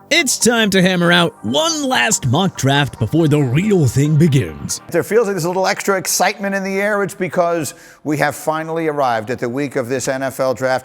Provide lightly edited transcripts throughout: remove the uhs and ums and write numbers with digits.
It's time to hammer out one last mock draft before the real thing begins. There feels like there's a little extra excitement in the air. It's because we have finally arrived at the week of this NFL draft.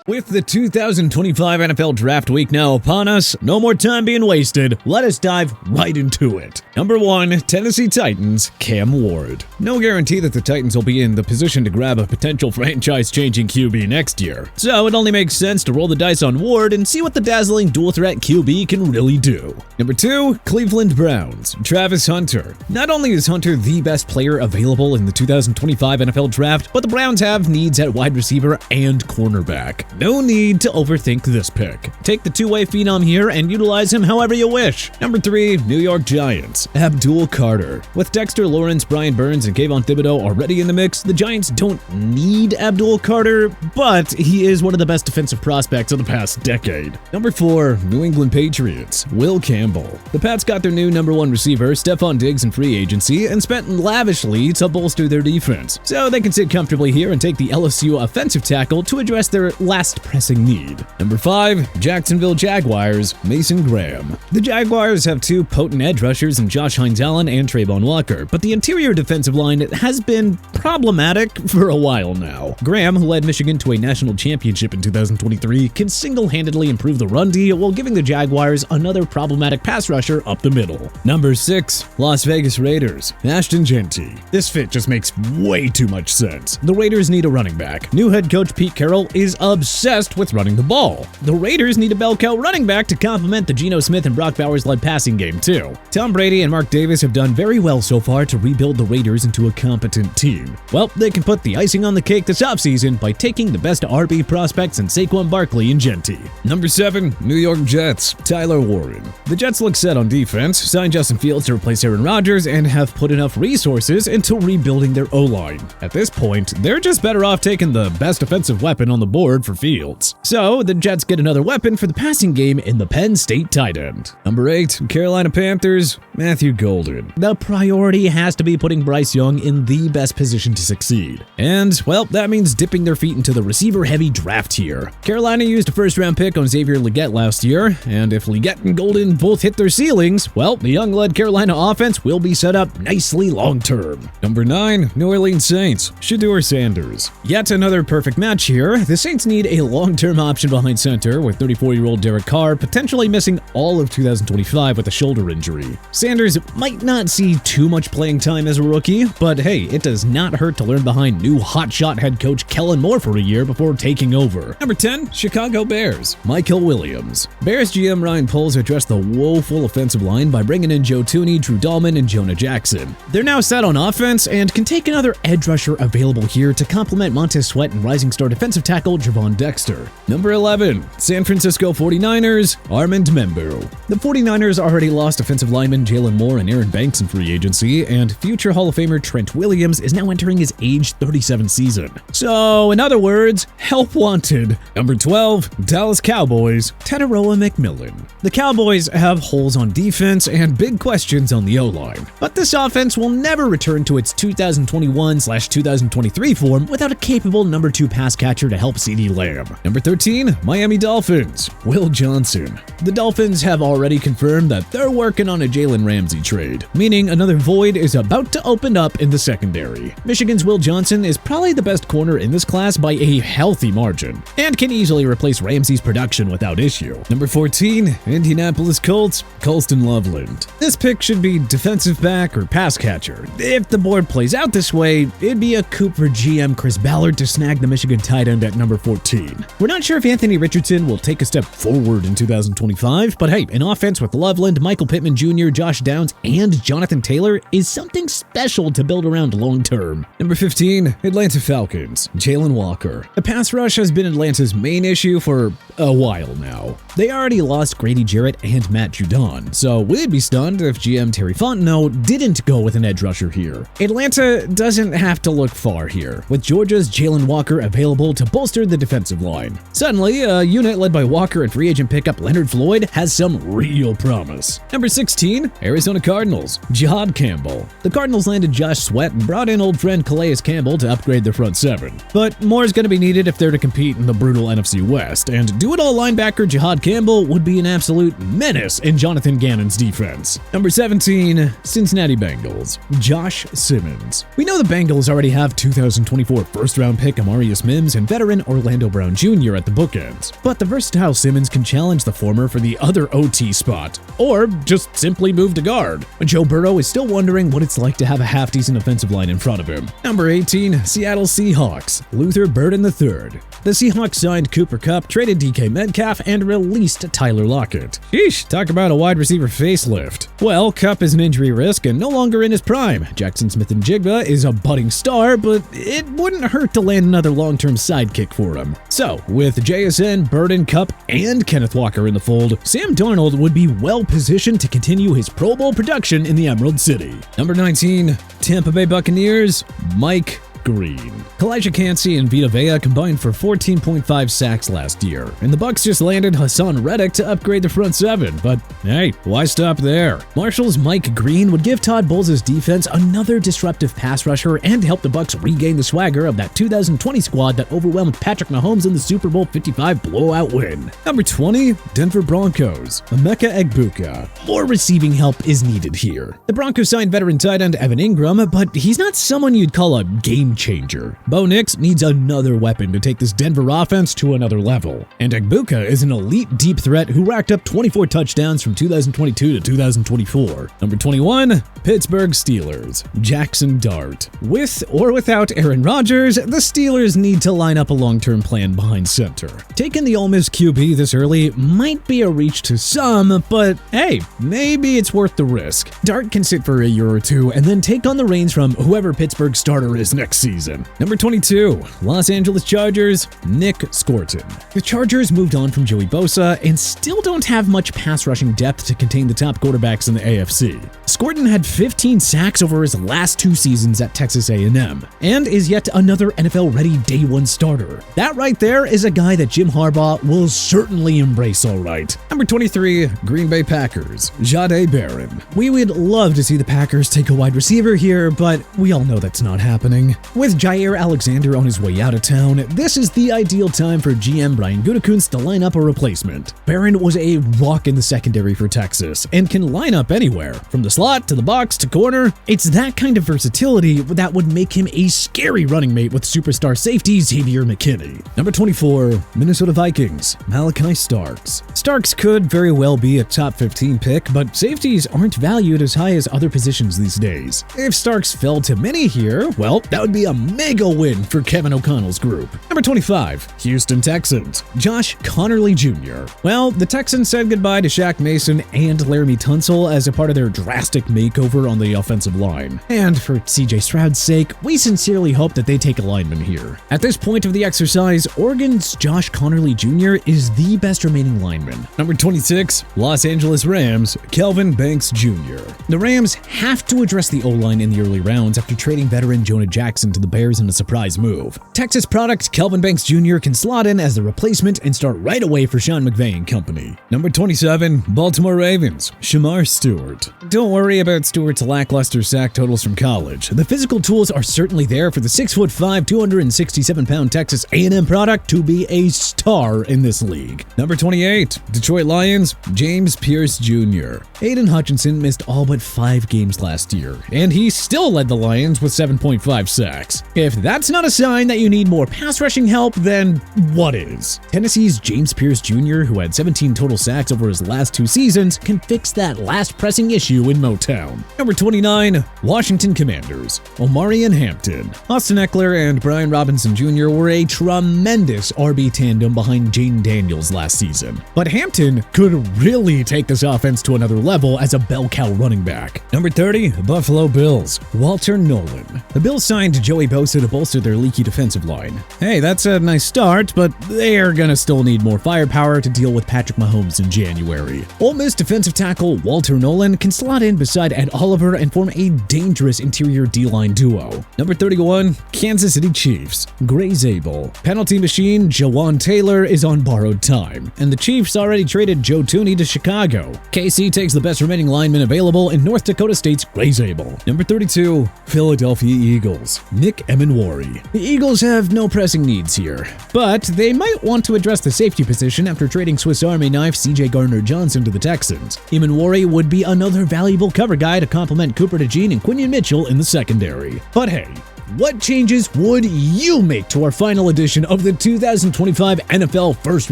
With the 2025 NFL Draft Week now upon us, no more time being wasted. Let us dive right into it. Number 1, Tennessee Titans, Cam Ward. No guarantee that the Titans will be in the position to grab a potential franchise-changing QB next year, so it only makes sense to roll the dice on Ward and see what the dazzling dual-threat QB can really do. Number 2, Cleveland Browns, Travis Hunter. Not only is Hunter the best player available in the 2025 NFL Draft, but the Browns have needs at wide receiver and cornerback. No need to overthink this pick. Take the two-way phenom here and utilize him however you wish. Number 3, New York Giants, Abdul Carter. With Dexter Lawrence, Brian Burns, and Kayvon Thibodeau already in the mix, the Giants don't need Abdul Carter, but he is one of the best defensive prospects of the past decade. Number 4, New England Patriots, Will Campbell. The Pats got their new number 1 receiver, Stephon Diggs, in free agency and spent lavishly to bolster their defense, so they can sit comfortably here and take the LSU offensive tackle to address their last pressing need. Number 5, Jacksonville Jaguars, Mason Graham. The Jaguars have 2 potent edge rushers in Josh Hines-Allen and Trayvon Walker, but the interior defensive line has been problematic for a while now. Graham, who led Michigan to a national championship in 2023, can single-handedly improve the run D while giving the Jaguars another problematic pass rusher up the middle. Number 6, Las Vegas Raiders, Ashton Jeanty. This fit just makes way too much sense. The Raiders need a running back. New head coach Pete Carroll is obsessed with running the ball. The Raiders need a bell cow running back to complement the Geno Smith and Brock Bowers-led passing game too. Tom Brady and Mark Davis have done very well so far to rebuild the Raiders into a competent team. Well, they can put the icing on the cake this offseason by taking the best RB prospects in Saquon Barkley and Jeanty. Number 7, New York Jets, Tyler Warren. The Jets look set on defense, signed Justin Fields to replace Aaron Rodgers, and have put enough resources into rebuilding their O-line. At this point, they're just better off taking the best offensive weapon on the board for Fields. So, the Jets get another weapon for the passing game in the Penn State tight end. Number 8, Carolina Panthers, Matthew Golden. The priority has to be putting Bryce Young in the best position to succeed. And, well, that means dipping their feet into the receiver-heavy draft here. Carolina used a first-round pick on Xavier Legette last year, and if Legette and Golden both hit their ceilings, well, the young-led Carolina offense will be set up nicely long-term. Number 9, New Orleans Saints, Shedeur Sanders. Yet another perfect match here. The Saints need a long-term option behind center, with 34-year-old Derek Carr potentially missing all of 2025 with a shoulder injury. Sanders might not see too much playing time as a rookie, but hey, it does not hurt to learn behind new hotshot head coach Kellen Moore for a year before taking over. Number 10, Chicago Bears, Michael Williams. Bears GM Ryan Poles addressed the woeful offensive line by bringing in Joe Thuney, Drew Dahlman, and Jonah Jackson. They're now set on offense and can take another edge rusher available here to complement Montez Sweat and rising star defensive tackle Javon Dexter. Number 11, San Francisco 49ers, Armand Membou. The 49ers already lost offensive lineman Jalen Moore and Aaron Banks in free agency, and future Hall of Famer Trent Williams is now entering his age 37 season. So, in other words, help wanted. Number 12, Dallas Cowboys, Teteroa McMillan. The Cowboys have holes on defense and big questions on the O-line, but this offense will never return to its 2021/2023 form without a capable number 2 pass catcher to help CeeDee Lamb. Number 13, Miami Dolphins, Will Johnson. The Dolphins have already confirmed that they're working on a Jalen Ramsey trade, meaning another void is about to open up in the secondary. Michigan's Will Johnson is probably the best corner in this class by a healthy margin, and can easily replace Ramsey's production without issue. Number 14, Indianapolis Colts, Colston Loveland. This pick should be defensive back or pass catcher. If the board plays out this way, it'd be a coup for GM Chris Ballard to snag the Michigan tight end at number 14. We're not sure if Anthony Richardson will take a step forward in 2025, but hey, an offense with Loveland, Michael Pittman Jr., Josh Downs, and Jonathan Taylor is something special to build around long term. Number 15, Atlanta Falcons, Jalen Walker. The pass rush has been Atlanta's main issue for a while now. They already lost Grady Jarrett and Matt Judon, so we'd be stunned if GM Terry Fontenot didn't go with an edge rusher here. Atlanta doesn't have to look far here, with Georgia's Jalen Walker available to bolster the defensive offensive line. Suddenly, a unit led by Walker and free agent pickup Leonard Floyd has some real promise. Number 16, Arizona Cardinals, Jihad Campbell. The Cardinals landed Josh Sweat and brought in old friend Calais Campbell to upgrade their front seven. But more is going to be needed if they're to compete in the brutal NFC West, and do-it-all linebacker Jihad Campbell would be an absolute menace in Jonathan Gannon's defense. Number 17, Cincinnati Bengals, Josh Simmons. We know the Bengals already have 2024 first-round pick Amarius Mims and veteran Orlando Brown Jr. at the bookends, but the versatile Simmons can challenge the former for the other OT spot, or just simply move to guard. Joe Burrow is still wondering what it's like to have a half-decent offensive line in front of him. Number 18, Seattle Seahawks, Luther Burden III. The Seahawks signed Cooper Kupp, traded DK Metcalf, and released Tyler Lockett. Sheesh, talk about a wide receiver facelift. Well, Kupp is an injury risk and no longer in his prime. Jackson Smith-Njigba is a budding star, but it wouldn't hurt to land another long-term sidekick for him. So, with JSN, Burden, Kupp, and Kenneth Walker in the fold, Sam Darnold would be well-positioned to continue his Pro Bowl production in the Emerald City. Number 19, Tampa Bay Buccaneers, Mike Green. Kalijah Kancey and Vita Vea combined for 14.5 sacks last year, and the Bucs just landed Hassan Reddick to upgrade the front seven, but hey, why stop there? Marshall's Mike Green would give Todd Bowles' defense another disruptive pass rusher and help the Bucs regain the swagger of that 2020 squad that overwhelmed Patrick Mahomes in the Super Bowl 55 blowout win. Number 20, Denver Broncos, Emeka Egbuka. More receiving help is needed here. The Broncos signed veteran tight end Evan Ingram, but he's not someone you'd call a game changer. Bo Nix needs another weapon to take this Denver offense to another level, and Egbuka is an elite deep threat who racked up 24 touchdowns from 2022 to 2024. Number 21, Pittsburgh Steelers, Jackson Dart. With or without Aaron Rodgers, the Steelers need to line up a long-term plan behind center. Taking the Ole Miss QB this early might be a reach to some, but hey, maybe it's worth the risk. Dart can sit for a year or two and then take on the reins from whoever Pittsburgh's starter is next season. Number 22, Los Angeles Chargers, Nick Scorton. The Chargers moved on from Joey Bosa and still don't have much pass rushing depth to contain the top quarterbacks in the AFC. Scorton had 15 sacks over his last 2 seasons at Texas A&M, and is yet another NFL-ready day one starter. That right there is a guy that Jim Harbaugh will certainly embrace all right. Number 23, Green Bay Packers, Jahdae Barron. We would love to see the Packers take a wide receiver here, but we all know that's not happening. With Jair Alexander on his way out of town, this is the ideal time for GM Brian Gutekunst to line up a replacement. Barron was a rock in the secondary for Texas, and can line up anywhere, from the slot to the box to corner. It's that kind of versatility that would make him a scary running mate with superstar safety Xavier McKinney. Number 24, Minnesota Vikings, Malachi Starks. Starks could very well be a top 15 pick, but safeties aren't valued as high as other positions these days. If Starks fell to many here, well, that would be a mega win for Kevin O'Connell's group. Number 25, Houston Texans, Josh Connerly Jr. Well, the Texans said goodbye to Shaq Mason and Laramie Tunsil as a part of their drastic makeover on the offensive line. And for CJ Stroud's sake, we sincerely hope that they take a lineman here. At this point of the exercise, Oregon's Josh Connerly Jr. is the best remaining lineman. Number 26, Los Angeles Rams, Kelvin Banks Jr. The Rams have to address the O-line in the early rounds after trading veteran Jonah Jackson to the Bears in a surprise move. Texas product Kelvin Banks Jr. can slot in as the replacement and start right away for Sean McVay and company. Number 27, Baltimore Ravens, Shamar Stewart. Don't worry about Stewart's lackluster sack totals from college. The physical tools are certainly there for the 6'5", 267-pound Texas A&M product to be a star in this league. Number 28, Detroit Lions, James Pierce Jr. Aiden Hutchinson missed all but 5 games last year, and he still led the Lions with 7.5 sacks. If that's not a sign that you need more pass rushing help, then what is? Tennessee's James Pierce Jr., who had 17 total sacks over his last 2 seasons, can fix that last pressing issue in Motown. Number 29, Washington Commanders, Omarion Hampton. Austin Eckler and Brian Robinson Jr. were a tremendous RB tandem behind Jaden Daniels last season, but Hampton could really take this offense to another level as a bell cow running back. Number 30, Buffalo Bills, Walter Nolan. The Bills signed Joey Bosa to bolster their leaky defensive line. Hey, that's a nice start, but they're gonna still need more firepower to deal with Patrick Mahomes in January. Ole Miss defensive tackle Walter Nolan can slot in beside Ed Oliver and form a dangerous interior D-line duo. Number 31, Kansas City Chiefs, Gray Zabel. Penalty machine Jawan Taylor is on borrowed time, and the Chiefs already traded Joe Tooney to Chicago. KC takes the best remaining lineman available in North Dakota State's Gray Zabel. Number 32, Philadelphia Eagles, Nick Emenwari. The Eagles have no pressing needs here, but they might want to address the safety position after trading Swiss Army knife C.J. Gardner-Johnson to the Texans. Emenwari would be another valuable cover guy to complement Cooper DeJean and Quinion Mitchell in the secondary. But hey, what changes would you make to our final edition of the 2025 NFL First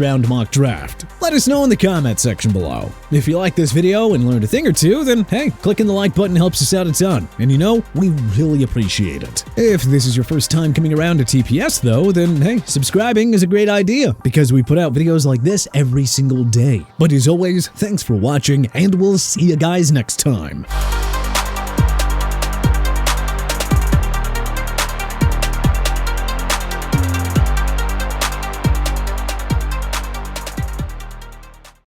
Round Mock Draft? Let us know in the comment section below. If you like this video and learned a thing or two, then hey, clicking the like button helps us out a ton, and you know, we really appreciate it. If this is your first time coming around to TPS though, then hey, subscribing is a great idea because we put out videos like this every single day. But as always, thanks for watching, and we'll see you guys next time.